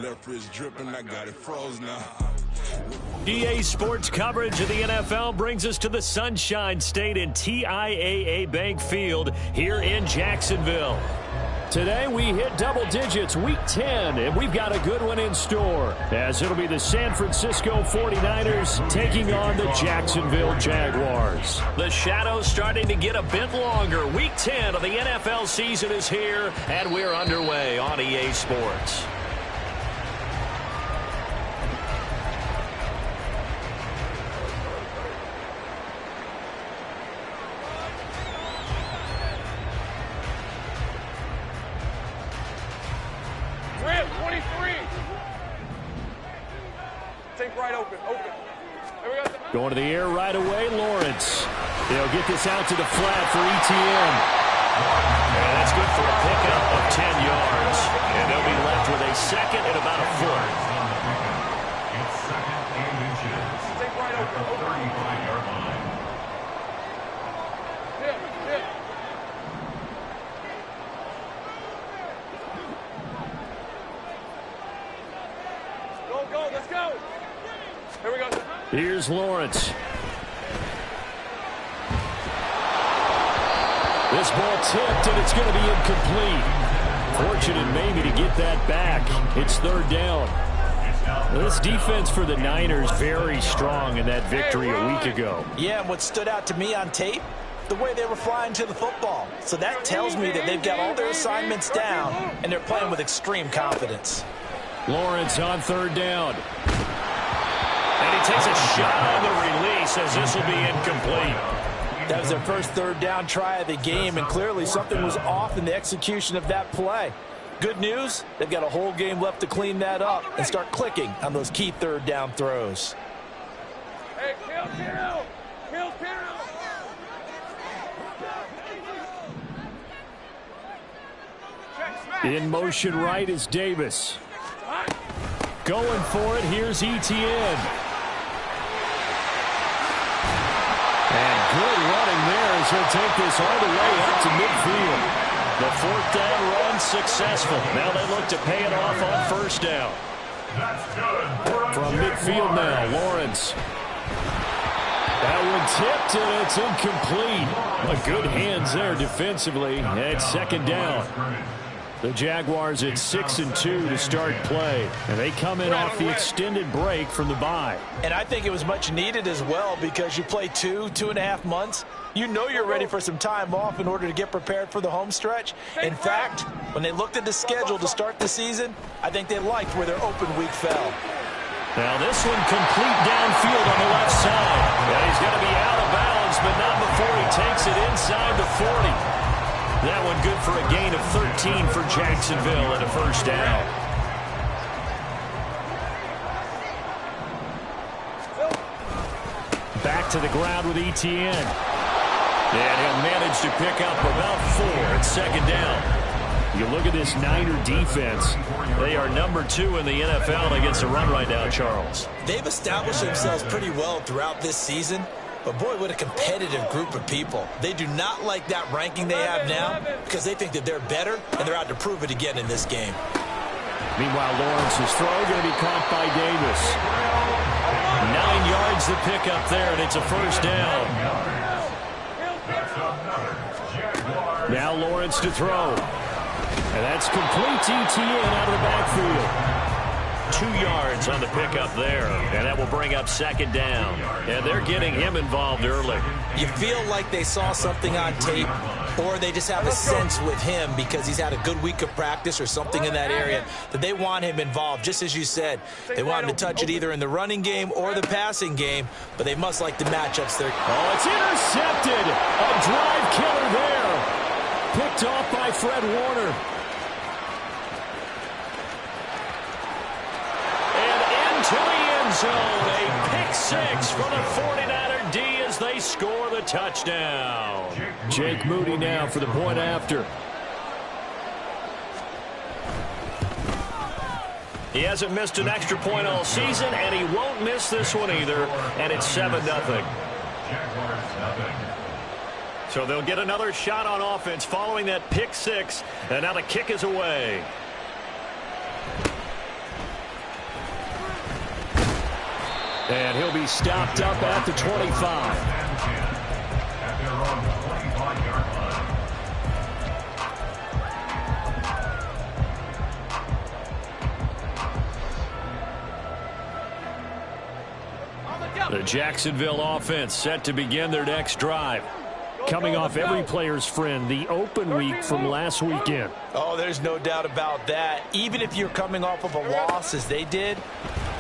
Left wrist dripping, I got it froze now. EA Sports coverage of the NFL brings us to the Sunshine State in TIAA Bank Field here in Jacksonville. Today we hit double digits, week 10, and we've got a good one in store, as it'll be the San Francisco 49ers taking on the Jacksonville Jaguars. The shadow's starting to get a bit longer. Week 10 of the NFL season is here, and we're underway on EA Sports. Going to the air right away, Lawrence. They'll get this out to the flat for ETN. And that's good for a pickup of 10 yards. And they'll be left with a second and about a foot. Take right open. 35-yard line. Go, let's go. Here we go. Here's Lawrence. This ball tipped, and it's going to be incomplete. Fortunate maybe to get that back. It's third down. This defense for the Niners very strong in that victory a week ago. Yeah, and what stood out to me on tape, the way they were flying to the football. So that tells me that they've got all their assignments down, and they're playing with extreme confidence. Lawrence on third down. And he takes a shot on the release as this will be incomplete. That was their first third down try of the game, and clearly something was off in the execution of that play. Good news, they've got a whole game left to clean that up and start clicking on those key third down throws. Hey, kill. In motion right is Davis. Going for it, here's ETN. And good running there as he'll take this all the way up to midfield. The fourth down run successful. Now they look to pay it off on first down. From midfield now, Lawrence. That one tipped, and it's incomplete. But good hands there defensively. And it's second down. The Jaguars at 6-2 to start play. And they come in off the extended break from the bye. And I think it was much needed as well, because you play 2.5 months. You know you're ready for some time off in order to get prepared for the home stretch. In fact, when they looked at the schedule to start the season, I think they liked where their open week fell. Now this one complete downfield on the left side. And he's going to be out of bounds, but not before he takes it inside the 40. That one good for a gain of 13 for Jacksonville and a first down. Back to the ground with ETN. And he'll manage to pick up about 4 at second down. You look at this Niner defense. They are number 2 in the NFL against the run right now, Charles. They've established themselves pretty well throughout this season. But, boy, what a competitive group of people. They do not like that ranking they have now because they think that they're better, and they're out to prove it again in this game. Meanwhile, Lawrence's throw going to be caught by Davis. 9 yards to pick up there, and it's a first down. Now Lawrence to throw. And that's complete to ETN out of the backfield. 2 yards on the pickup there, and that will bring up second down. And they're getting him involved early. You feel like they saw something on tape, or they just have a sense with him because he's had a good week of practice or something in that area that they want him involved. Just as you said, they want him to touch it either in the running game or the passing game, but they must like the matchups there. Oh, it's intercepted. A drive killer there. Picked off by Fred Warner. To the end zone, a pick 6 for the 49er D as they score the touchdown. Jake Moody now for the point after. He hasn't missed an extra point all season, and he won't miss this one either, and it's 7-0. So they'll get another shot on offense following that pick 6, and now the kick is away. And he'll be stopped up at the 25. At their own 25-yard line. The Jacksonville offense set to begin their next drive. Coming off every player's friend, the open week from last weekend. Oh, there's no doubt about that. Even if you're coming off of a loss as they did,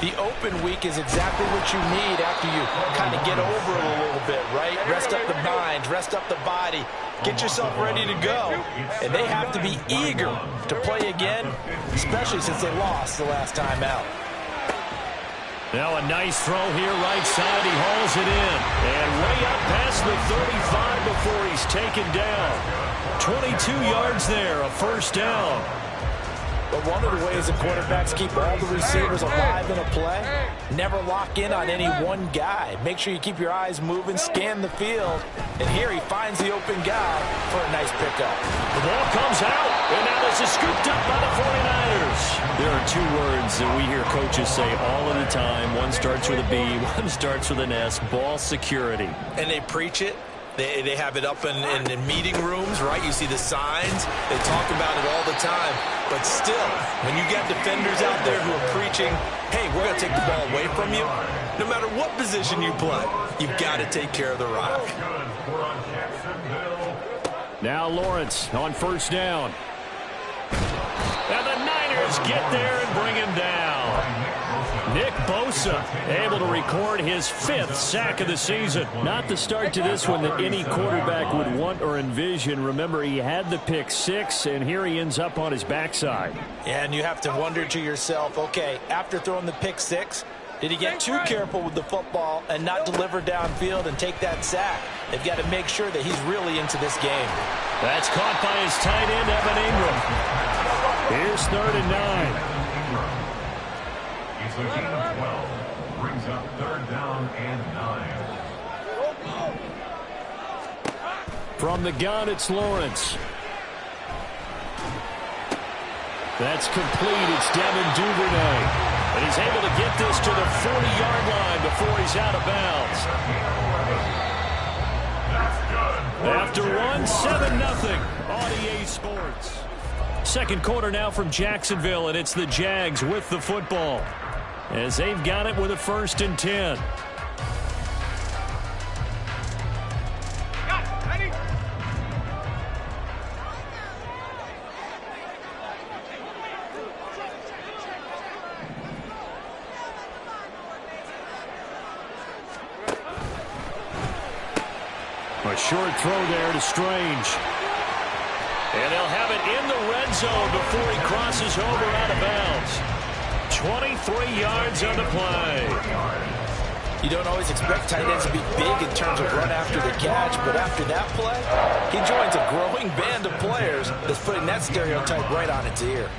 the open week is exactly what you need after you kind of get over it a little bit, right? Rest up the mind, rest up the body, get yourself ready to go. And they have to be eager to play again, especially since they lost the last time out. Now a nice throw here right side. He hauls it in. And way up past the 35 before he's taken down. 22 yards there, a first down. But one of the ways the quarterbacks keep all the receivers alive in a play, never lock in on any one guy. Make sure you keep your eyes moving, scan the field. And here he finds the open guy for a nice pickup. The ball comes out, and now this is scooped up by the 49ers. There are two words that we hear coaches say all of the time. One starts with a B, one starts with an S, ball security. And they preach it. They have it up in meeting rooms, right? You see the signs. They talk about it all the time. But still, when you get defenders out there who are preaching, hey, we're going to take the ball away from you, no matter what position you play, you've got to take care of the rock. Now Lawrence on first down. And the Niners get there and bring him down. Nick Bosa able to record his 5th sack of the season. Not the start to this one that any quarterback would want or envision. Remember, he had the pick 6, and here he ends up on his backside. Yeah, and you have to wonder to yourself, okay, after throwing the pick 6, did he get too careful with the football and not deliver downfield and take that sack? They've got to make sure that he's really into this game. That's caught by his tight end, Evan Ingram. Here's 3rd and 9. It's a gain of 12. Brings up 3rd down and 9. From the gun, it's Lawrence. That's complete. It's Devin Duvernay. And he's able to get this to the 40-yard line before he's out of bounds. After one, 7-0 on EA Sports. Second quarter now from Jacksonville, and it's the Jags with the football, as they've got it with a 1st and 10. A short throw there to Strange. And they'll have it in the red zone before he crosses over out of bounds. 23 yards on the play. You don't always expect tight ends to be big in terms of run after the catch, but after that play, he joins a growing band of players that's putting that stereotype right on its ear.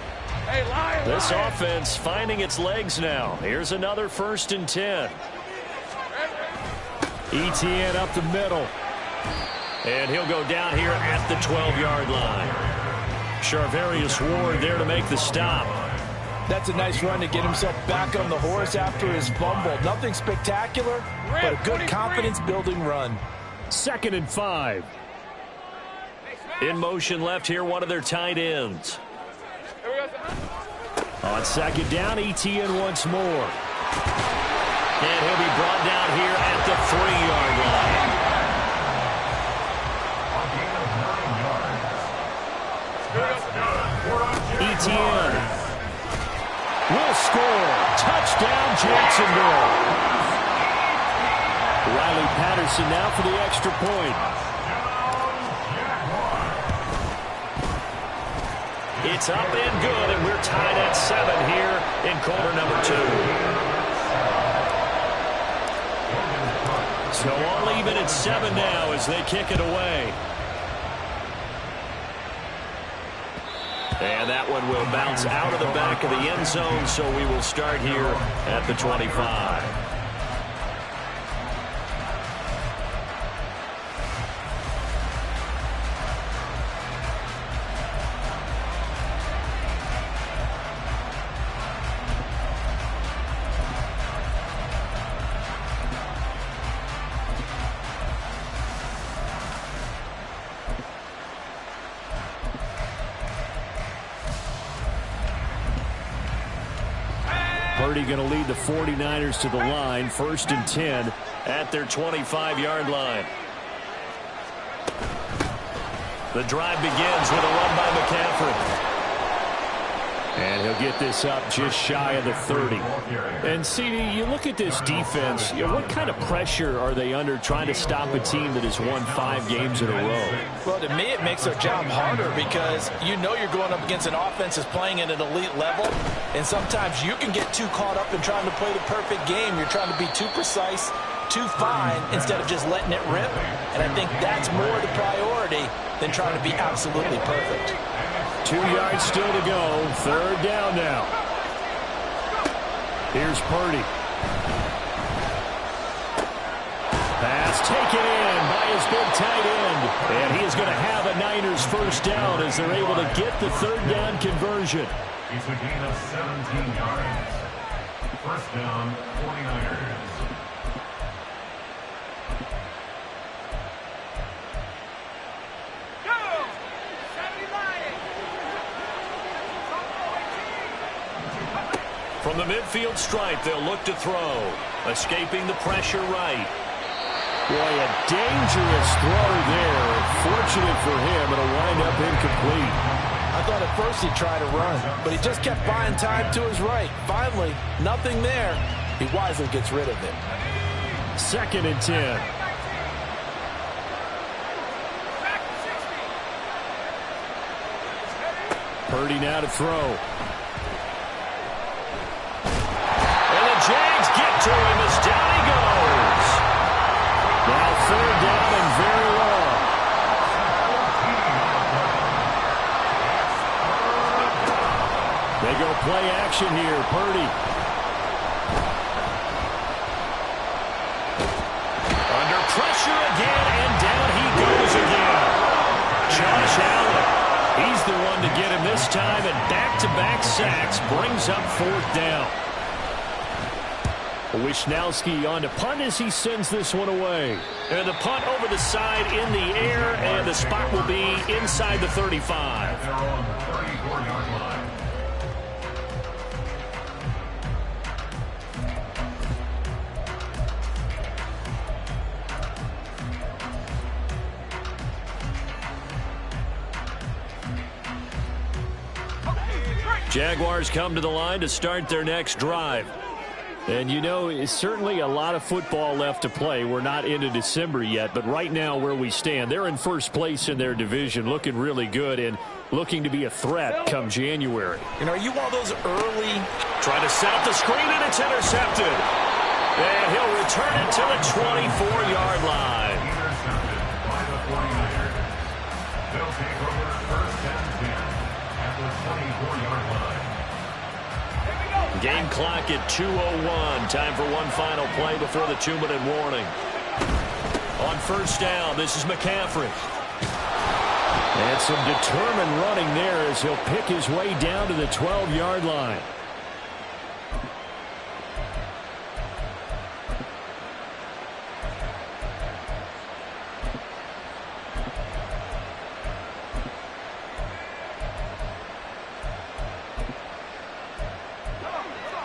This offense finding its legs now. Here's another 1st and 10. Etienne up the middle. And he'll go down here at the 12-yard line. Charvarius Ward there to make the stop. That's a nice run to get himself back on the horse after his fumble. Nothing spectacular, but a good confidence-building run. 2nd and 5. In motion left here, one of their tight ends. On 2nd down, Etienne once more. And he'll be brought down here at the 3-yard line. Etienne will score. Touchdown, Jacksonville. Riley Patterson now for the extra point. It's up and good, and we're tied at 7 here in quarter number 2. So all even at 7 now as they kick it away. And that one will bounce out of the back of the end zone, so we will start here at the 25. Purdy going to lead the 49ers to the line, 1st and 10 at their 25-yard line. The drive begins with a run by McCaffrey. And he'll get this up just shy of the 30. And, CD, you look at this defense, what kind of pressure are they under trying to stop a team that has won 5 games in a row? Well, to me, it makes their job harder because you know you're going up against an offense that's playing at an elite level, and sometimes you can get too caught up in trying to play the perfect game. You're trying to be too precise, too fine, instead of just letting it rip. And I think that's more the priority than trying to be absolutely perfect. 2 yards still to go. 3rd down now. Here's Purdy. Pass taken in by his big tight end. And he is going to have a Niners 1st down as they're able to get the 3rd down conversion. It's a gain of 17 yards. 1st down, 49ers. From the midfield stripe, they'll look to throw. Escaping the pressure right. Boy, a dangerous throw there. Fortunate for him, it'll wind up incomplete. I thought at first he'd try to run, but he just kept buying time to his right. Finally, nothing there. He wisely gets rid of it. 2nd and 10. Purdy now to throw. Jags get to him as down he goes. Now 3rd down and very long. They go play action here. Purdy. Under pressure again, and down he goes again. Josh Allen. He's the one to get him this time, and back-to-back sacks brings up 4th down. Wishnowski on to punt as he sends this one away. And the punt over the side in the air, and the spot will be inside the 35. They're on the 34-yard line. Jaguars come to the line to start their next drive. And, you know, it's certainly a lot of football left to play. We're not into December yet, but right now where we stand, they're in 1st place in their division, looking really good and looking to be a threat come January. You know, are you one of those early... Trying to set up the screen, and it's intercepted. And he'll return it to the 24-yard line. Intercepted by the 49ers. They'll take over 1st and 10 at the 24-yard line. Game clock at 2:01. Time for one final play before the 2-minute warning. On 1st down, this is McCaffrey. And some determined running there as he'll pick his way down to the 12-yard line.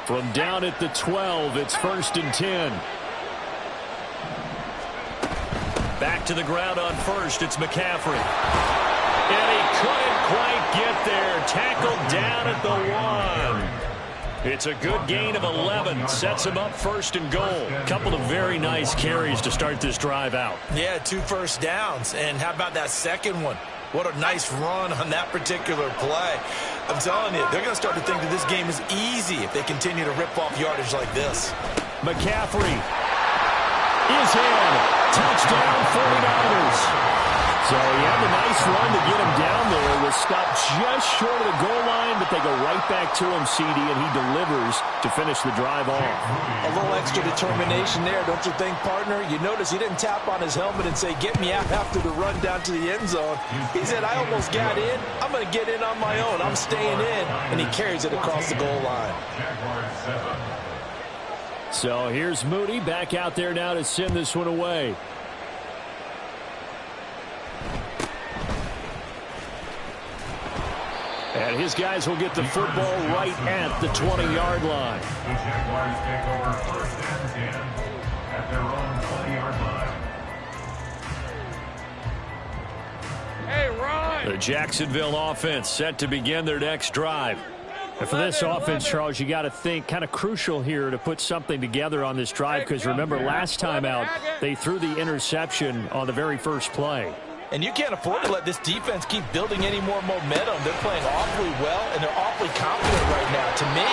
From down at the 12, it's 1st and 10. Back to the ground on 1st, it's McCaffrey. And he couldn't quite get there. Tackled down at the 1. It's a good gain of 11. Sets him up 1st and goal. Couple of very nice carries to start this drive out. Yeah, 2 first downs. And how about that second one? What a nice run on that particular play. I'm telling you, they're going to start to think that this game is easy if they continue to rip off yardage like this. McCaffrey is in. Touchdown 49ers. So he had a nice run to get him down there. Was stopped just short of the goal line, but they go right back to him, CD, and he delivers to finish the drive off. A little extra determination there, don't you think, partner? You notice he didn't tap on his helmet and say, get me out after the run down to the end zone. He said, I almost got in. I'm going to get in on my own. I'm staying in. And he carries it across the goal line. So here's Moody back out there now to send this one away. And And his guys will get the football right at the 20-yard line. The Jaguars take over first and 10 at their own 20-yard line. Hey, Ron! The Jacksonville offense set to begin their next drive. And for this offense, Charles, you got to think kind of crucial here to put something together on this drive, because remember last time out they threw the interception on the very first play. And you can't afford to let this defense keep building any more momentum. They're playing awfully well, and they're awfully confident right now. To me,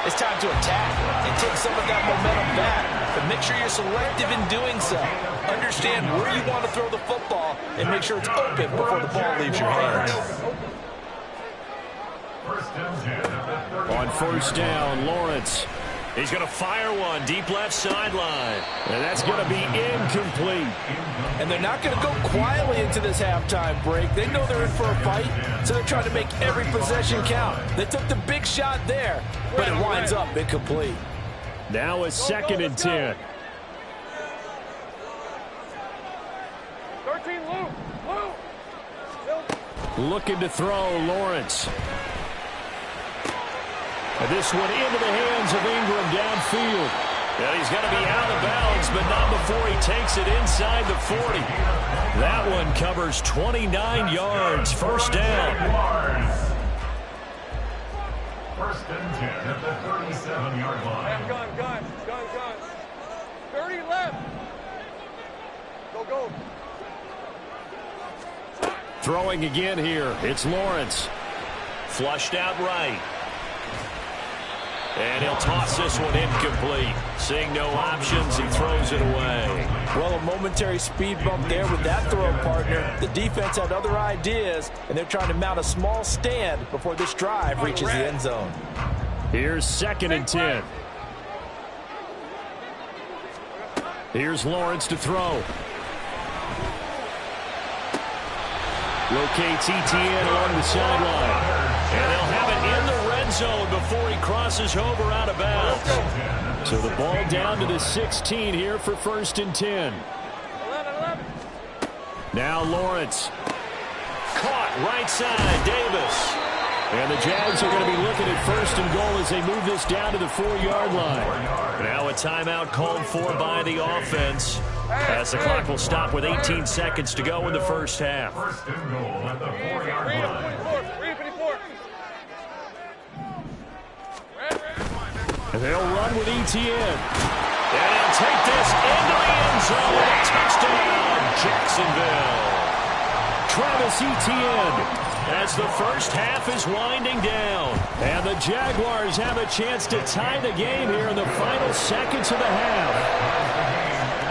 it's time to attack and take some of that momentum back. But make sure you're selective in doing so. Understand where you want to throw the football and make sure it's open before the ball leaves your hands. First and 10 at the 30. On first down, Lawrence. He's going to fire one deep left sideline. And that's going to be incomplete. And they're not going to go quietly into this halftime break. They know they're in for a fight, so they're trying to make every possession count. They took the big shot there, but it winds up incomplete. Now a second and 10. 13, Luke! Looking to throw, Lawrence. And this one into the hands of Ingram downfield. And he's going to be out of bounds, but not before he takes it inside the 40. That one covers 29 yards. First down. First and 10 at the 37-yard line. Gun. 30 left. Go. Throwing again here. It's Lawrence. Flushed out right. And he'll toss this one incomplete. Seeing no options, he throws it away. Well, a momentary speed bump there with that throw, partner. The defense had other ideas, and they're trying to mount a small stand before this drive reaches the end zone. Here's second and 10. Here's Lawrence to throw. Rotates Etienne along the sideline. And they'll have it in the red zone before he crosses over out of bounds. So the ball down to the 16 here for first and 10. 11. Now Lawrence. Caught right side, Davis. And the Jags are going to be looking at first and goal as they move this down to the 4-yard line. Now a timeout called for by the offense, as the clock will stop with 18 seconds to go in the first half. First and goal at the 4-yard line. 354. And they'll run with Etienne. And he'll take this into the end zone. Touchdown, Jacksonville. Travis Etienne, as the first half is winding down. And the Jaguars have a chance to tie the game here in the final seconds of the half.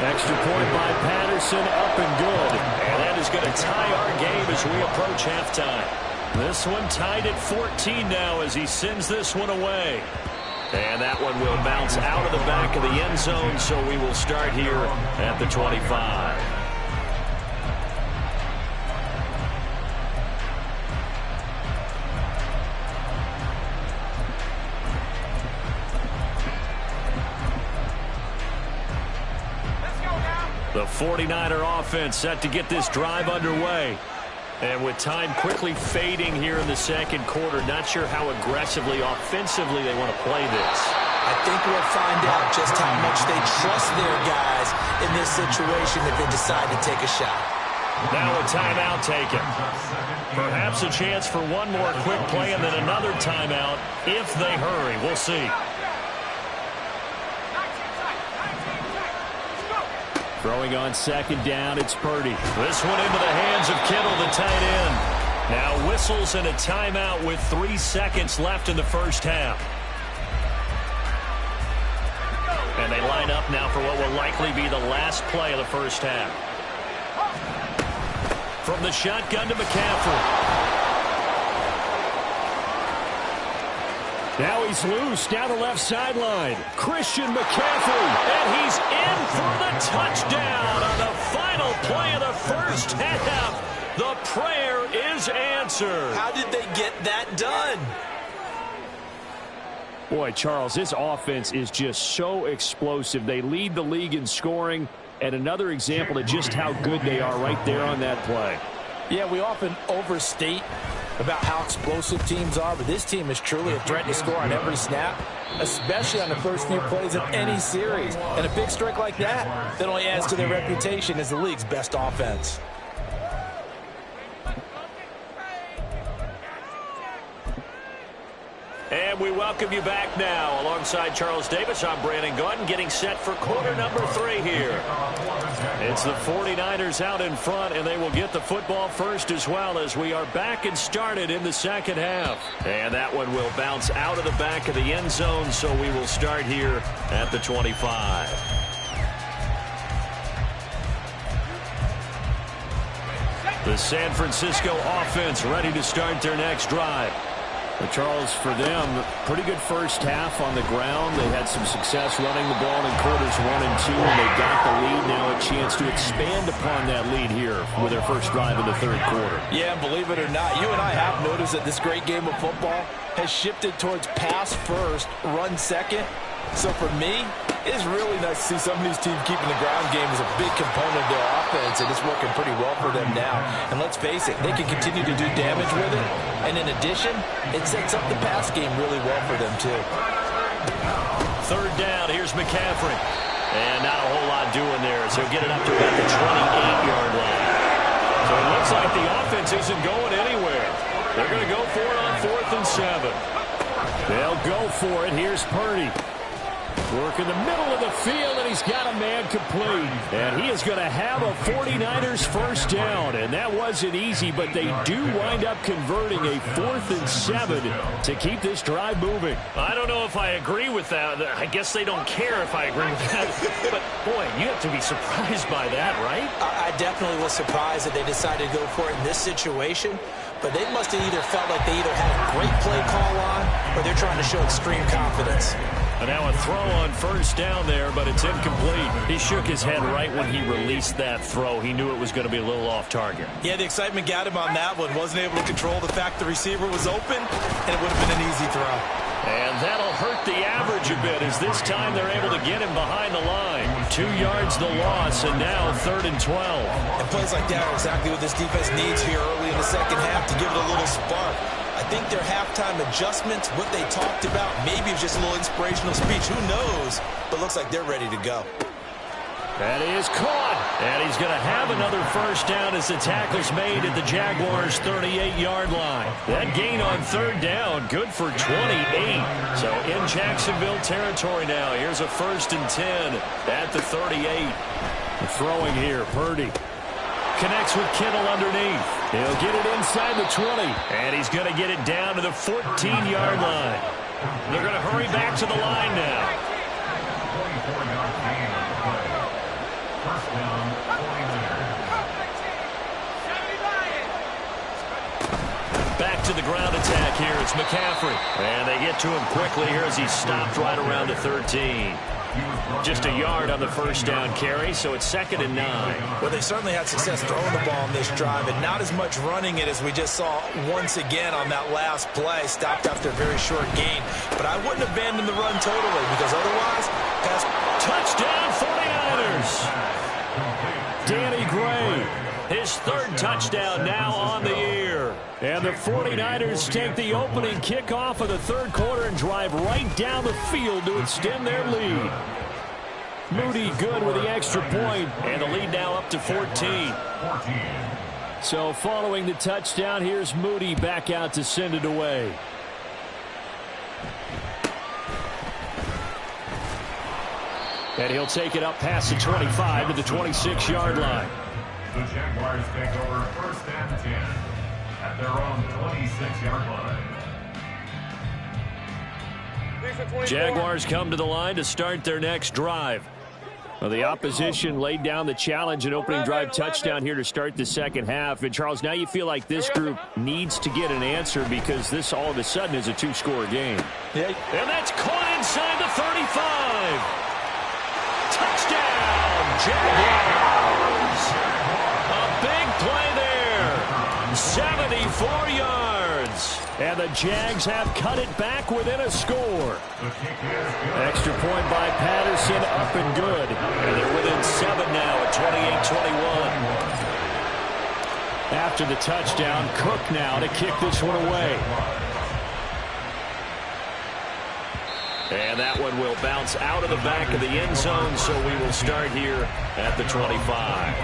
Extra point by Patterson, up and good. And that is going to tie our game as we approach halftime. This one tied at 14 now as he sends this one away. And that one will bounce out of the back of the end zone, so we will start here at the 25. The 49er offense set to get this drive underway. And with time quickly fading here in the second quarter, not sure how aggressively, offensively they want to play this. I think we'll find out just how much they trust their guys in this situation if they decide to take a shot. Now a timeout taken. Perhaps a chance for one more quick play and then another timeout if they hurry. We'll see. Throwing on second down, it's Purdy. This one into the hands of Kittle, the tight end. Now whistles and a timeout with 3 seconds left in the first half. And they line up now for what will likely be the last play of the first half. From the shotgun to McCaffrey. Now he's loose down the left sideline. Christian McCaffrey, and he's in for the touchdown on the final play of the first half. The prayer is answered. How did they get that done? Boy, Charles, this offense is just so explosive. They lead the league in scoring, and another example of just how good they are right there on that play. Yeah, we often overstate about how explosive teams are, but this team is truly a threat to score on every snap, especially on the first few plays of any series. And a big strike like that only adds to their reputation as the league's best offense. And we welcome you back now. Alongside Charles Davis, I'm Brandon Gaudin, getting set for quarter number 3 here. It's the 49ers out in front, and they will get the football first as well as we are back and started in the second half. And that one will bounce out of the back of the end zone, so we will start here at the 25. The San Francisco offense ready to start their next drive. But Charles, for them, pretty good first half on the ground. They had some success running the ball in quarters 1 and 2, and they got the lead. Now a chance to expand upon that lead here with their first drive in the third quarter. Yeah, and believe it or not, you and I have noticed that this great game of football has shifted towards pass first, run second. So for me, it's really nice to see some of these teams keeping the ground game as a big component of their offense, and it's working pretty well for them now. And let's face it, they can continue to do damage with it. And in addition, it sets up the pass game really well for them, too. Third down, here's McCaffrey. And not a whole lot doing there, so get it up to about the 28-yard line. So it looks like the offense isn't going anywhere. They're going to go for it on 4th and 7. They'll go for it. Here's Purdy. Work in the middle of the field, and he's got a man complete. And he is going to have a 49ers first down. And that wasn't easy, but they do wind up converting a 4th and 7 to keep this drive moving. I don't know if I agree with that. I guess they don't care if I agree with that. But, boy, you have to be surprised by that, right? I definitely was surprised that they decided to go for it in this situation. But they must have either felt like they either had a great play call on or they're trying to show extreme confidence. And now a throw on first down there, but it's incomplete. He shook his head right when he released that throw. He knew it was going to be a little off target. Yeah, the excitement got him on that one. Wasn't able to control the fact the receiver was open, and it would have been an easy throw. And that'll hurt the average a bit as this time they're able to get him behind the line. 2 yards the loss, and now 3rd and 12. And plays like that are exactly what this defense needs here early in the second half to give it a little spark. I think their halftime adjustments, what they talked about, maybe it's just a little inspirational speech. Who knows? But looks like they're ready to go. That is caught. And he's going to have another first down as the tackle's made at the Jaguars' 38-yard line. That gain on 3rd down, good for 28. So in Jacksonville territory now. Here's a 1st and 10 at the 38. Throwing here, Purdy. Connects with Kittle underneath. He'll get it inside the 20. And he's going to get it down to the 14-yard line. They're going to hurry back to the line now. 24-yard gain on the play. First down, 49ers. Back to the ground attack here. It's McCaffrey. And they get to him quickly here as he stopped right around the 13. Just a yard on the first down carry, so it's 2nd and 9. Well, they certainly had success throwing the ball in this drive, and not as much running it as we just saw once again on that last play. Stopped after a very short gain. But I wouldn't abandon the run totally, because otherwise, pass. Touchdown 49ers! Danny Gray, his 3rd touchdown now on the year. And the 49ers take the opening kickoff of the third quarter and drive right down the field to extend their lead. Moody good with the extra point, and the lead now up to 14. So following the touchdown, here's Moody back out to send it away. And he'll take it up past the 25 to the 26-yard line. The Jaguars take over 1st and 10 at their own 26-yard line. Jaguars come to the line to start their next drive. Well, the opposition laid down the challenge and opening drive touchdown here to start the second half. And, Charles, now you feel like this group needs to get an answer because this all of a sudden is a 2-score game. Yeah. And that's caught inside the 35. Touchdown, Jaguars. A big play there. 74 yards. And the Jags have cut it back within a score. Extra point by Patterson, up and good. And they're within 7 now at 28-21. After the touchdown, Cook now to kick this one away. And that one will bounce out of the back of the end zone, so we will start here at the 25.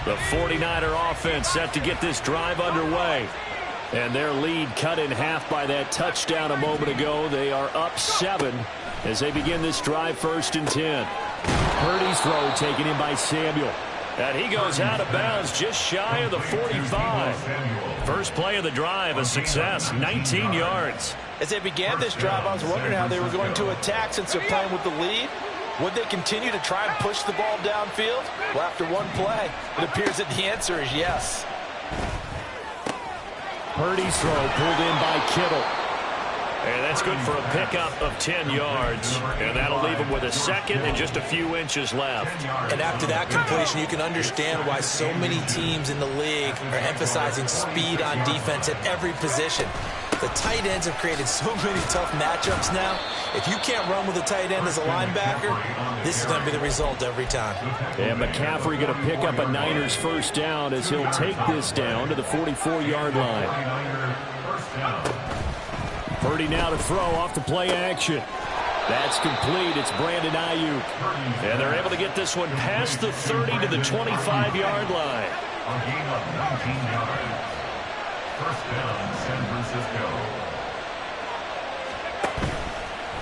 The 49er offense set to get this drive underway. And their lead cut in half by that touchdown a moment ago. They are up 7 as they begin this drive, 1st and 10. Purdy's throw taken in by Samuel. And he goes out of bounds just shy of the 45. First play of the drive, a success, 19 yards. As they began this drive, I was wondering how they were going to attack since they're playing with the lead. Would they continue to try and push the ball downfield? Well, after one play, it appears that the answer is yes. Purdy's throw pulled in by Kittle. And that's good for a pickup of 10 yards. And that'll leave him with a second and just a few inches left. And after that completion, you can understand why so many teams in the league are emphasizing speed on defense at every position. The tight ends have created so many tough matchups now. If you can't run with a tight end as a linebacker, this is going to be the result every time. And McCaffrey going to pick up a Niners first down as he'll take this down to the 44-yard line. Purdy now to throw off the play action. That's complete. It's Brandon Ayuk. And they're able to get this one past the 30 to the 25-yard line. A game of 19 yards. First down, San Francisco.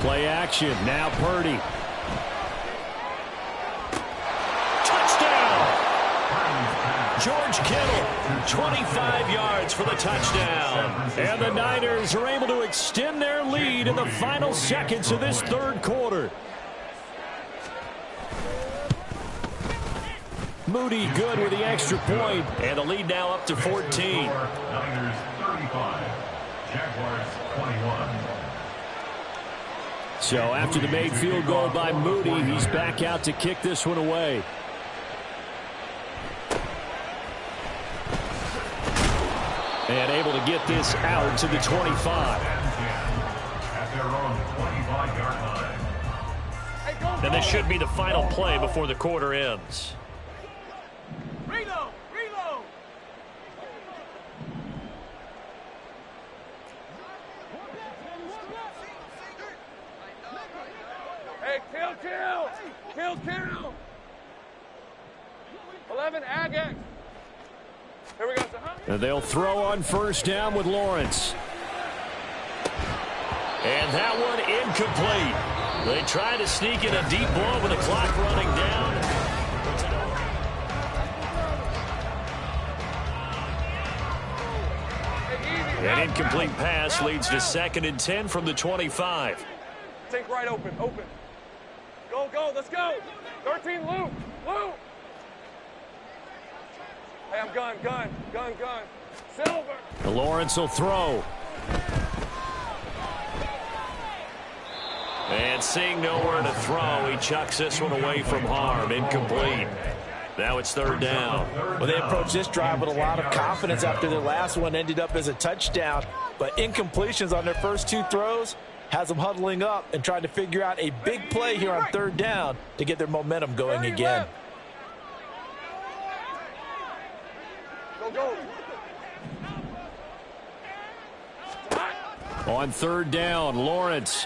Play action. Now Purdy. Touchdown! George Kittle, 25 yards for the touchdown. And the Niners are able to extend their lead in the final seconds of this third quarter. Moody good with the extra point, and the lead now up to 14. Niners 35, Jaguars 21. So after the made field goal by Moody, he's back out to kick this one away. And able to get this out to the 25. At their own 25-yard line. And this should be the final play before the quarter ends. Reload! Reload! Hey, kill! 11, Agate. Here we go, And they'll throw on first down with Lawrence. And that one incomplete. They try to sneak in a deep blow with the clock running down. An incomplete pass leads to 2nd and 10 from the 25. Take right open. Go, let's go. 13, Luke. Hey, I'm gun. Silver. Lawrence will throw. And seeing nowhere to throw, he chucks this one away from harm. Incomplete. Now it's 3rd down. Well, they approached this drive with a lot of confidence after their last one ended up as a touchdown. But incompletions on their first 2 throws has them huddling up and trying to figure out a big play here on 3rd down to get their momentum going again. Go. On 3rd down, Lawrence.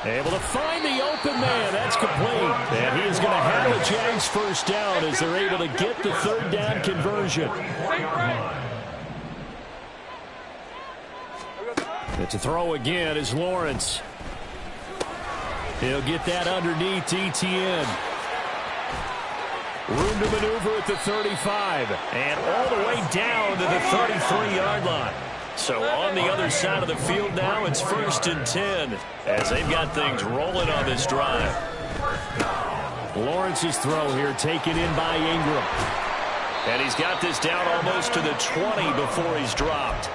Able to find the open man. That's complete. And he is going to have the Jags first down as they're able to get the 3rd down conversion. And to throw again is Lawrence. He'll get that underneath Etienne. Room to maneuver at the 35. And all the way down to the 33-yard line. So on the other side of the field now, it's 1st and 10 as they've got things rolling on this drive. Lawrence's throw here taken in by Ingram. And he's got this down almost to the 20 before he's dropped.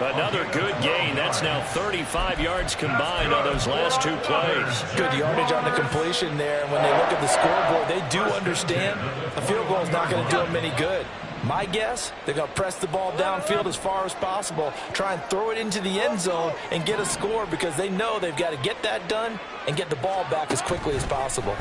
Another good gain. That's now 35 yards combined on those last 2 plays. Good yardage on the completion there. And when they look at the scoreboard, they do understand a field goal is not going to do them any good. My guess, they're going to press the ball downfield as far as possible, try and throw it into the end zone and get a score because they know they've got to get that done and get the ball back as quickly as possible.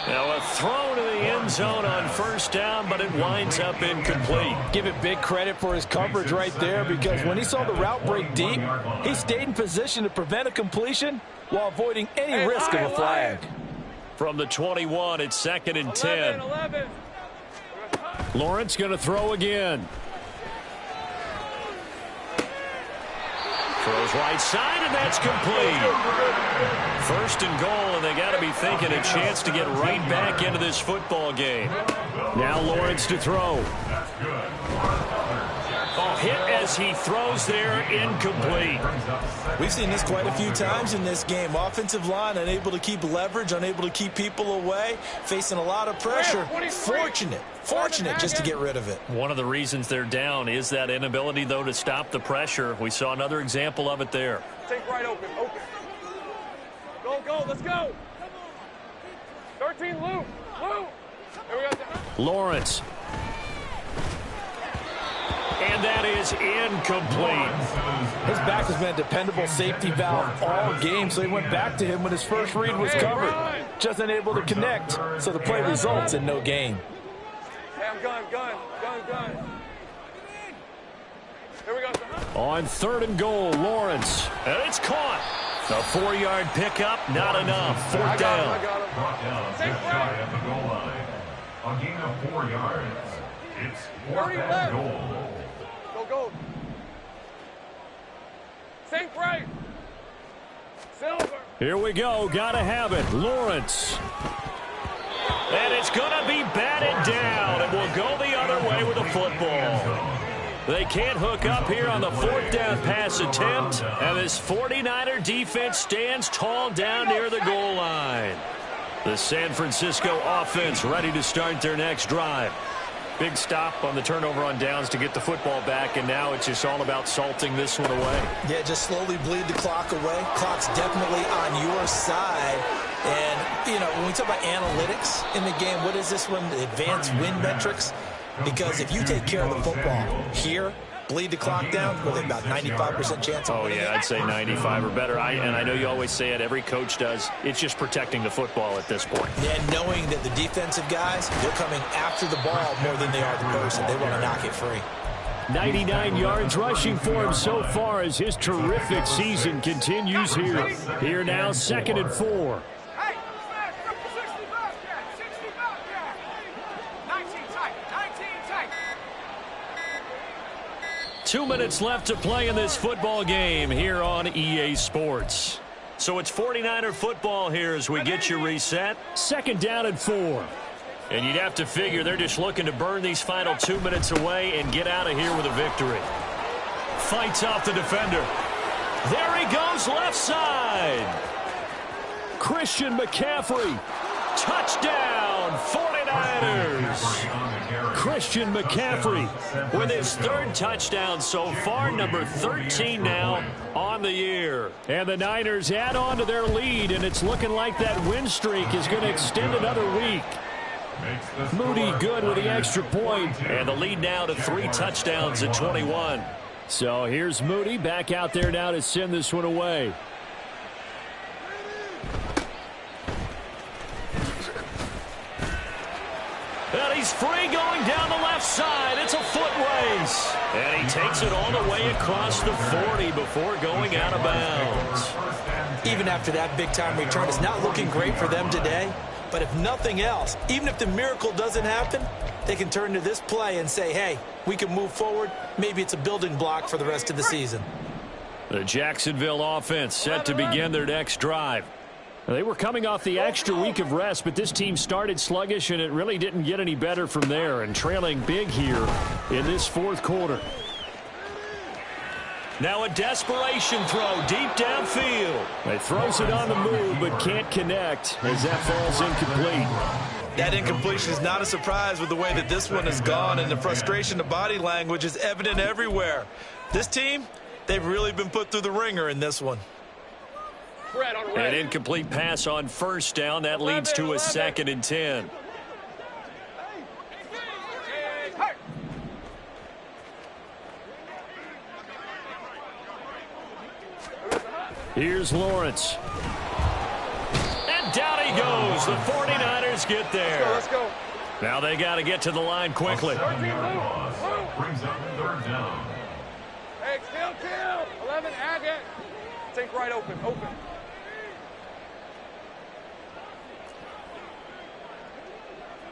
Now a throw to the end zone on first down, but it winds up incomplete. Give it big credit for his coverage right there, because when he saw the route break deep, he stayed in position to prevent a completion while avoiding any risk of a flag. From the 21, it's 2nd and 10. 11. Lawrence going to throw again. Throws right side, and that's complete. 1st and goal, and they got to be thinking a chance to get right back into this football game. Now Lawrence to throw. Oh, hit as he throws there, incomplete. We've seen this quite a few times in this game. Offensive line unable to keep leverage, unable to keep people away, facing a lot of pressure. Fortunate just to get rid of it. One of the reasons they're down is that inability, though, to stop the pressure. We saw another example of it there. Take right open. Go, let's go. 13, Lou. Here we go. Lawrence. And that is incomplete. His back has been a dependable safety valve all game, so he went back to him when his first read was covered. Just unable to connect, so the play results in no gain. Hey, I'm gun. Here we go. On 3rd and goal, Lawrence. And it's caught. A 4-yard pickup, not enough. 4th down. Brought down just shy of the goal line. A gain of 4 yards. It's 4th and goal. Go. Sink right. Silver. Here we go. Got to have it. Lawrence. And it's going to be batted down. It will go the other way with the football. They can't hook up here on the 4th down pass attempt. And this 49er defense stands tall down near the goal line. The San Francisco offense ready to start their next drive. Big stop on the turnover on downs to get the football back, and now it's just all about salting this one away. Yeah, just slowly bleed the clock away. Clock's definitely on your side. And, you know, when we talk about analytics in the game, what is this one? The advanced win metrics? Because if you take care of the football here, bleed the clock down, with about 95% chance of winning. I'd say 95 or better. And I know you always say it, every coach does. It's just protecting the football at this point. And knowing that the defensive guys, they're coming after the ball more than they are the person. They want to knock it free. 99 yards rushing for him so far as his terrific season continues here. Here now, 2nd and 4. 2 minutes left to play in this football game here on EA Sports. So it's 49er football here as we get you reset. 2nd down and 4. And you'd have to figure they're just looking to burn these final 2 minutes away and get out of here with a victory. Fights off the defender. There he goes, left side. Christian McCaffrey. Touchdown, 49ers. Christian McCaffrey with his 3rd touchdown so far, number 13 now on the year. And the Niners add on to their lead, and it's looking like that win streak is going to extend another week. Moody good with the extra point, and the lead now to 3 touchdowns at 21. So here's Moody back out there now to send this one away. And he's free going down the left side. It's a foot race. And he takes it all the way across the 40 before going out of bounds. Even after that big-time return, it's not looking great for them today. But if nothing else, even if the miracle doesn't happen, they can turn to this play and say, hey, we can move forward. Maybe it's a building block for the rest of the season. The Jacksonville offense set to begin their next drive. They were coming off the extra week of rest, but this team started sluggish, and it really didn't get any better from there, and trailing big here in this 4th quarter. Now a desperation throw deep downfield. He throws it on the move, but can't connect as that falls incomplete. That incompletion is not a surprise with the way that this one has gone, and the frustration, the body language is evident everywhere. This team, they've really been put through the ringer in this one. An incomplete pass on 1st down. That leads to a 2nd and 10. Here's Lawrence. And down he goes. The 49ers get there. Let's go. Now they got to get to the line quickly. Brings up third down. Hey, kill. 11, Agate. Take right open.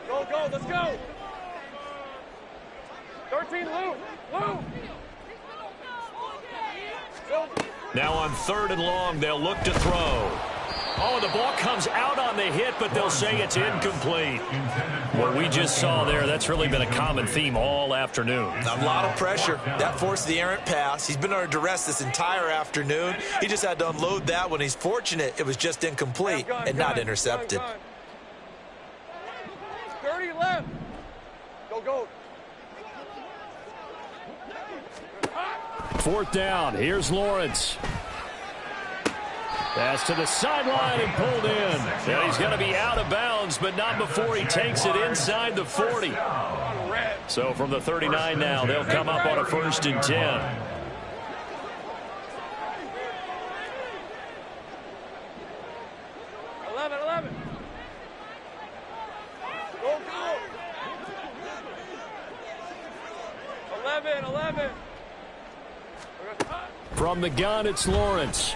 Go, let's go. 13, Lou. Now on 3rd and long, they'll look to throw. Oh, the ball comes out on the hit, but they'll say it's incomplete. What we just saw there, that's really been a common theme all afternoon. A lot of pressure. That forced the errant pass. He's been under duress this entire afternoon. He just had to unload that one. He's fortunate it was just incomplete and not intercepted. 30 left. Go. 4th down. Here's Lawrence. Pass to the sideline and pulled in. Now he's going to be out of bounds, but not before he takes it inside the 40. So from the 39 now, they'll come up on a 1st and 10. Go. 11. From the gun, it's Lawrence.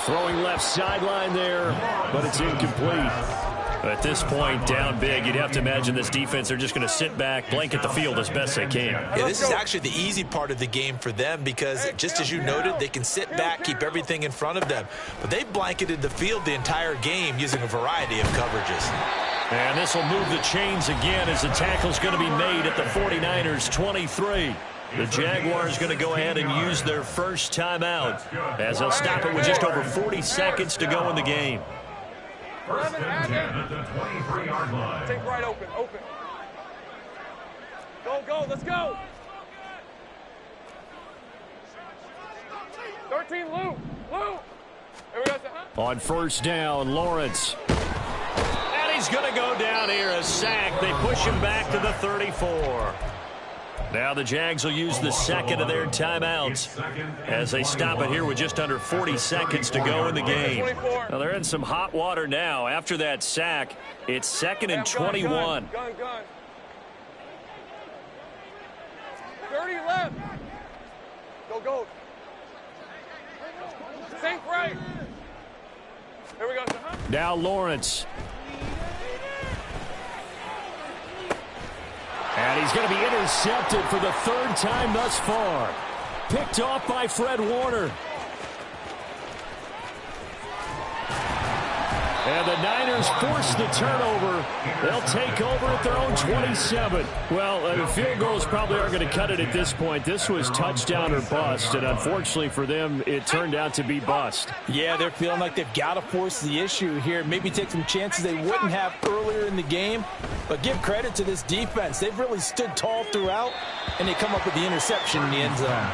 Throwing left sideline there, but it's incomplete. At this point, down big, you'd have to imagine this defense, they're just going to sit back, blanket the field as best they can. Yeah, this is actually the easy part of the game for them because, just as you noted, they can sit back, keep everything in front of them. But they blanketed the field the entire game using a variety of coverages. And this will move the chains again as the tackle's going to be made at the 49ers' 23. The Jaguars going to go ahead and use their first timeout as they'll stop it with just over 40 seconds to go in the game. 1st and 10 at the 23-yard line. Take right open. Go, let's go. 13, Lou. Here we go. On 1st down, Lawrence. And he's going to go down here, a sack. They push him back to the 34. Now the Jags will use the second of their timeouts as they stop it here with just under 40 seconds to go in the game. Now they're in some hot water now. After that sack, it's 2nd and 21. Gun. 30 left. Go. Sink right. Here we go. Now Lawrence. And he's going to be intercepted for the 3rd time thus far. Picked off by Fred Warner. And the Niners force the turnover. They'll take over at their own 27. Well, field goals probably aren't going to cut it at this point. This was touchdown or bust, and unfortunately for them, it turned out to be bust. Yeah, they're feeling like they've got to force the issue here. Maybe take some chances they wouldn't have earlier in the game. But give credit to this defense. They've really stood tall throughout, and they come up with the interception in the end zone.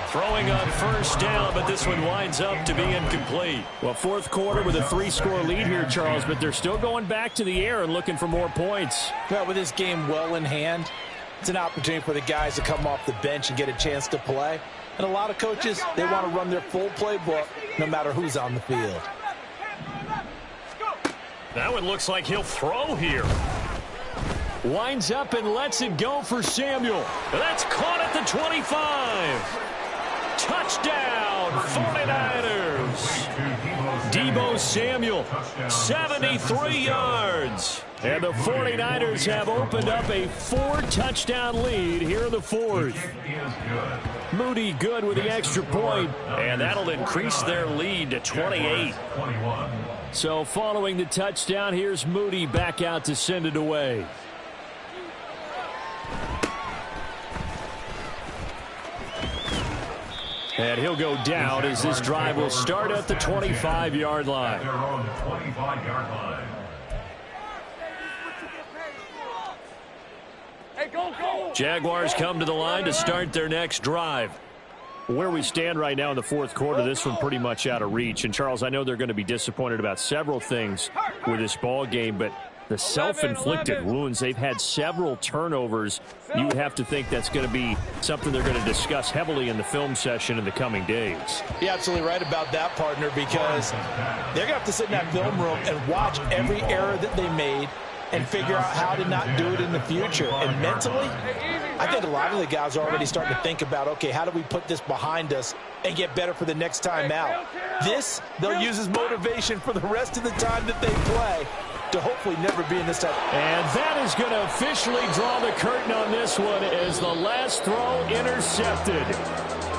Throwing on 1st down, but this one winds up to be incomplete. Well, 4th quarter with a 3-score lead here, Charles, but they're still going back to the air and looking for more points. Well, with this game well in hand, it's an opportunity for the guys to come off the bench and get a chance to play. And a lot of coaches, they want to run their full playbook no matter who's on the field. That one looks like he'll throw here. Winds up and lets it go for Samuel. That's caught at the 25. Touchdown, 49ers. Deebo Samuel, 73 yards. And the 49ers have opened up a 4-touchdown lead here in the 4th. Moody good with the extra point, and that'll increase their lead to 28. So following the touchdown, here's Moody back out to send it away. And he'll go down as this drive will start at the 25-yard line. They're on the 25-yard line. Hey, go. Jaguars come to the line to start their next drive. Where we stand right now in the 4th quarter, this one pretty much out of reach. And, Charles, I know they're going to be disappointed about several things with this ball game, but the self-inflicted wounds. They've had several turnovers. You would have to think that's going to be something they're going to discuss heavily in the film session in the coming days. You're absolutely right about that, partner, because they're going to have to sit in that film room and watch every error that they made and figure out how to not do it in the future. And mentally, I think a lot of the guys are already starting to think about, okay, how do we put this behind us and get better for the next time out? This, they'll use as motivation for the rest of the time that they play to hopefully never be in this type. And that is going to officially draw the curtain on this one as the last throw intercepted.